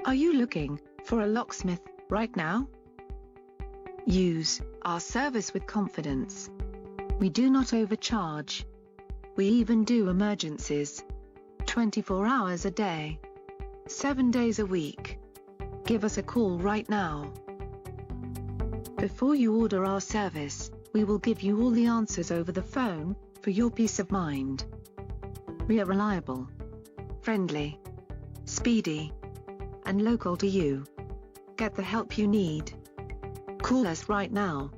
Are you looking for a locksmith right now? Use our service with confidence. We do not overcharge. We even do emergencies. 24 hours a day. 7 days a week. Give us a call right now. Before you order our service, we will give you all the answers over the phone, for your peace of mind. We are reliable, friendly, speedy, and local to you. Get the help you need. Call us right now.